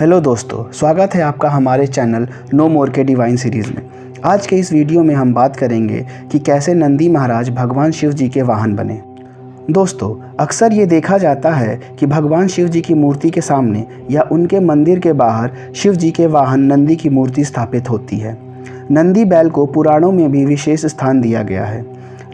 Hello दोस्तों, स्वागत है आपका हमारे चैनल नो मोर के डिवाइन सीरीज़ में। आज के इस वीडियो में हम बात करेंगे कि कैसे नंदी महाराज भगवान शिव जी के वाहन बने। दोस्तों, अक्सर ये देखा जाता है कि भगवान शिव जी की मूर्ति के सामने या उनके मंदिर के बाहर शिव जी के वाहन नंदी की मूर्ति स्थापित होती है। नंदी बैल को पुराणों में भी विशेष स्थान दिया गया है।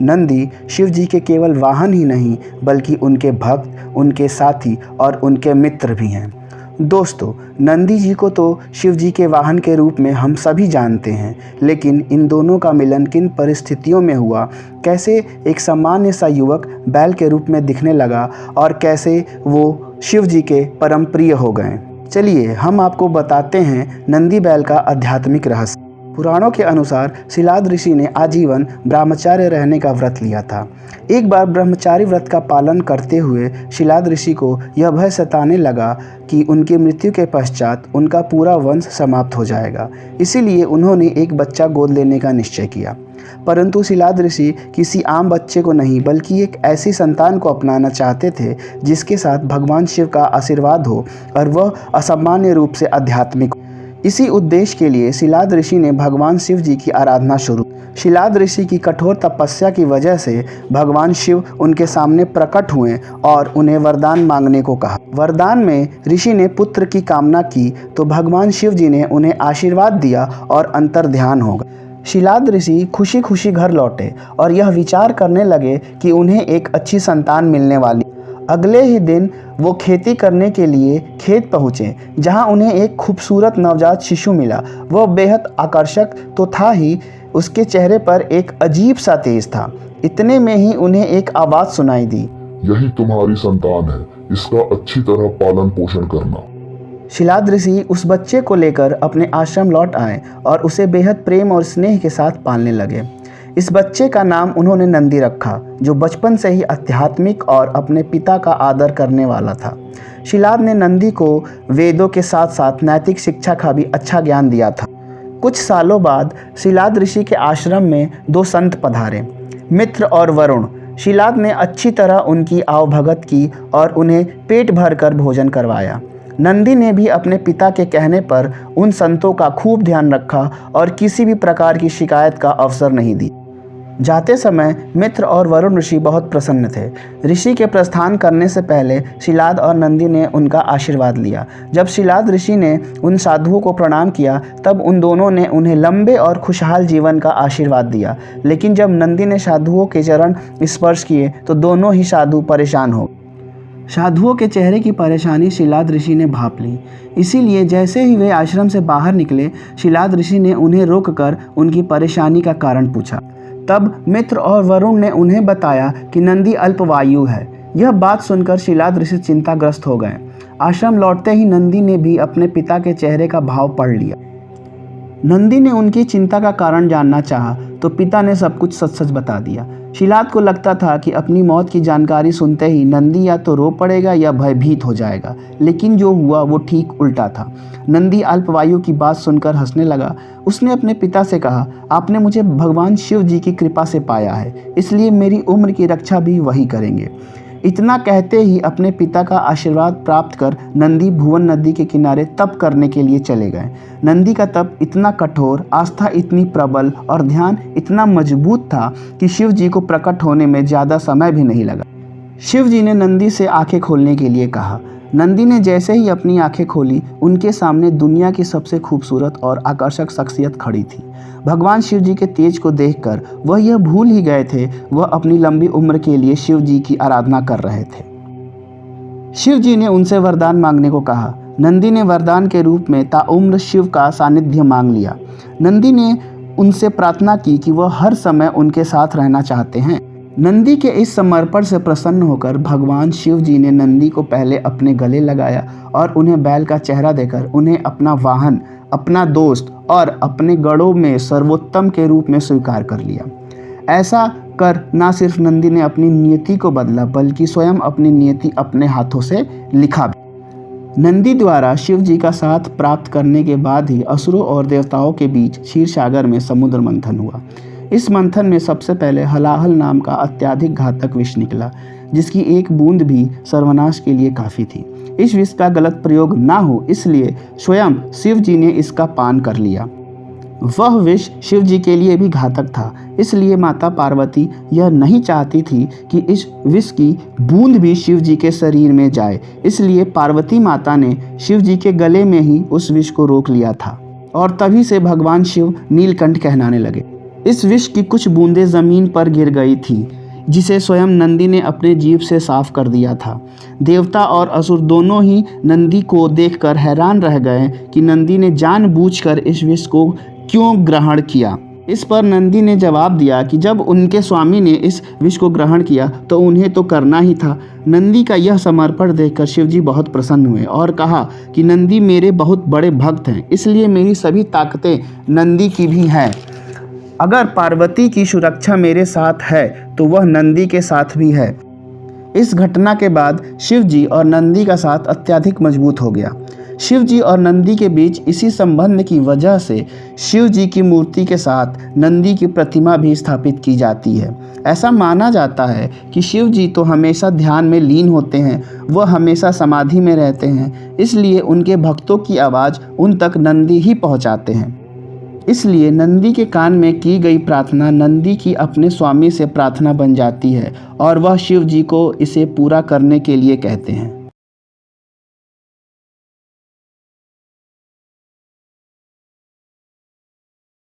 नंदी शिव जी के केवल वाहन ही नहीं बल्कि उनके भक्त, उनके साथी और उनके मित्र भी हैं। दोस्तों, नंदी जी को तो शिव जी के वाहन के रूप में हम सभी जानते हैं, लेकिन इन दोनों का मिलन किन परिस्थितियों में हुआ, कैसे एक सामान्य सा युवक बैल के रूप में दिखने लगा और कैसे वो शिव जी के परम प्रिय हो गए, चलिए हम आपको बताते हैं नंदी बैल का आध्यात्मिक रहस्य। पुराणों के अनुसार शिलाद ऋषि ने आजीवन ब्रह्मचार्य रहने का व्रत लिया था। एक बार ब्रह्मचारी व्रत का पालन करते हुए शिलाद ऋषि को यह भय सताने लगा कि उनकी मृत्यु के पश्चात उनका पूरा वंश समाप्त हो जाएगा। इसीलिए उन्होंने एक बच्चा गोद लेने का निश्चय किया। परंतु शिलाद ऋषि किसी आम बच्चे को नहीं बल्कि एक ऐसी संतान को अपनाना चाहते थे जिसके साथ भगवान शिव का आशीर्वाद हो और वह असामान्य रूप से आध्यात्मिक हो। इसी उद्देश्य के लिए शिलाद ऋषि ने भगवान शिव जी की आराधना शुरू। शिलाद ऋषि की कठोर तपस्या की वजह से भगवान शिव उनके सामने प्रकट हुए और उन्हें वरदान मांगने को कहा। वरदान में ऋषि ने पुत्र की कामना की तो भगवान शिव जी ने उन्हें आशीर्वाद दिया और अंतर्ध्यान हो गए। शिलाद ऋषि खुशी खुशी घर लौटे और यह विचार करने लगे कि उन्हें एक अच्छी संतान मिलने वाली। अगले ही दिन वो खेती करने के लिए खेत पहुँचे, जहाँ उन्हें एक खूबसूरत नवजात शिशु मिला। वह बेहद आकर्षक तो था ही, उसके चेहरे पर एक अजीब सा तेज था। इतने में ही उन्हें एक आवाज़ सुनाई दी, यही तुम्हारी संतान है, इसका अच्छी तरह पालन पोषण करना। शिलाद ऋषि उस बच्चे को लेकर अपने आश्रम लौट आए और उसे बेहद प्रेम और स्नेह के साथ पालने लगे। इस बच्चे का नाम उन्होंने नंदी रखा, जो बचपन से ही आध्यात्मिक और अपने पिता का आदर करने वाला था। शिलाद ने नंदी को वेदों के साथ साथ नैतिक शिक्षा का भी अच्छा ज्ञान दिया था। कुछ सालों बाद शिलाद ऋषि के आश्रम में दो संत पधारे, मित्र और वरुण। शिलाद ने अच्छी तरह उनकी आवभगत की और उन्हें पेट भरकर भोजन करवाया। नंदी ने भी अपने पिता के कहने पर उन संतों का खूब ध्यान रखा और किसी भी प्रकार की शिकायत का अवसर नहीं दी। जाते समय मित्र और वरुण ऋषि बहुत प्रसन्न थे। ऋषि के प्रस्थान करने से पहले शिलाद और नंदी ने उनका आशीर्वाद लिया। जब शिलाद ऋषि ने उन साधुओं को प्रणाम किया तब उन दोनों ने उन्हें लंबे और खुशहाल जीवन का आशीर्वाद दिया। लेकिन जब नंदी ने साधुओं के चरण स्पर्श किए तो दोनों ही साधु परेशान हो। साधुओं के चेहरे की परेशानी शिलाद ऋषि ने भांप ली। इसीलिए जैसे ही वे आश्रम से बाहर निकले, शिलाद ऋषि ने उन्हें रोककर उनकी परेशानी का कारण पूछा। तब मित्र और वरुण ने उन्हें बताया कि नंदी अल्पवायु है। यह बात सुनकर शिलाद ऋषि चिंताग्रस्त हो गए। आश्रम लौटते ही नंदी ने भी अपने पिता के चेहरे का भाव पढ़ लिया। नंदी ने उनकी चिंता का कारण जानना चाहा तो पिता ने सब कुछ सच सच बता दिया। शिलाद को लगता था कि अपनी मौत की जानकारी सुनते ही नंदी या तो रो पड़ेगा या भयभीत हो जाएगा, लेकिन जो हुआ वो ठीक उल्टा था। नंदी अल्पवायु की बात सुनकर हंसने लगा। उसने अपने पिता से कहा, आपने मुझे भगवान शिव जी की कृपा से पाया है, इसलिए मेरी उम्र की रक्षा भी वही करेंगे। इतना कहते ही अपने पिता का आशीर्वाद प्राप्त कर नंदी भुवन नदी के किनारे तप करने के लिए चले गए। नंदी का तप इतना कठोर, आस्था इतनी प्रबल और ध्यान इतना मजबूत था कि शिव जी को प्रकट होने में ज़्यादा समय भी नहीं लगा। शिव जी ने नंदी से आंखें खोलने के लिए कहा। नंदी ने जैसे ही अपनी आंखें खोली, उनके सामने दुनिया की सबसे खूबसूरत और आकर्षक शख्सियत खड़ी थी। भगवान शिव जी के तेज को देखकर वह यह भूल ही गए थे वह अपनी लंबी उम्र के लिए शिव जी की आराधना कर रहे थे। शिव जी ने उनसे वरदान मांगने को कहा। नंदी ने वरदान के रूप में ताउम्र शिव का सानिध्य मांग लिया। नंदी ने उनसे प्रार्थना की कि वह हर समय उनके साथ रहना चाहते हैं। नंदी के इस समर्पण से प्रसन्न होकर भगवान शिव जी ने नंदी को पहले अपने गले लगाया और उन्हें बैल का चेहरा देकर उन्हें अपना वाहन, अपना दोस्त और अपने गढ़ों में सर्वोत्तम के रूप में स्वीकार कर लिया। ऐसा कर न सिर्फ नंदी ने अपनी नियति को बदला बल्कि स्वयं अपनी नियति अपने हाथों से लिखा भी। नंदी द्वारा शिव जी का साथ प्राप्त करने के बाद ही असुरों और देवताओं के बीच क्षीर सागर में समुद्र मंथन हुआ। इस मंथन में सबसे पहले हलाहल नाम का अत्यधिक घातक विष निकला, जिसकी एक बूंद भी सर्वनाश के लिए काफ़ी थी। इस विष का गलत प्रयोग ना हो, इसलिए स्वयं शिव जी ने इसका पान कर लिया। वह विष शिव जी के लिए भी घातक था, इसलिए माता पार्वती यह नहीं चाहती थी कि इस विष की बूंद भी शिव जी के शरीर में जाए। इसलिए पार्वती माता ने शिव जी के गले में ही उस विष को रोक लिया था और तभी से भगवान शिव नीलकंठ कहलाने लगे। इस विष की कुछ बूंदें जमीन पर गिर गई थी, जिसे स्वयं नंदी ने अपने जीभ से साफ कर दिया था। देवता और असुर दोनों ही नंदी को देखकर हैरान रह गए कि नंदी ने जानबूझकर इस विष को क्यों ग्रहण किया। इस पर नंदी ने जवाब दिया कि जब उनके स्वामी ने इस विष को ग्रहण किया तो उन्हें तो करना ही था। नंदी का यह समर्पण देखकर शिवजी बहुत प्रसन्न हुए और कहा कि नंदी मेरे बहुत बड़े भक्त हैं, इसलिए मेरी सभी ताकतें नंदी की भी हैं। अगर पार्वती की सुरक्षा मेरे साथ है तो वह नंदी के साथ भी है। इस घटना के बाद शिव जी और नंदी का साथ अत्यधिक मजबूत हो गया। शिव जी और नंदी के बीच इसी संबंध की वजह से शिव जी की मूर्ति के साथ नंदी की प्रतिमा भी स्थापित की जाती है। ऐसा माना जाता है कि शिव जी तो हमेशा ध्यान में लीन होते हैं, वह हमेशा समाधि में रहते हैं, इसलिए उनके भक्तों की आवाज़ उन तक नंदी ही पहुंचाते हैं। इसलिए नंदी के कान में की गई प्रार्थना नंदी की अपने स्वामी से प्रार्थना बन जाती है और वह शिव जी को इसे पूरा करने के लिए कहते हैं।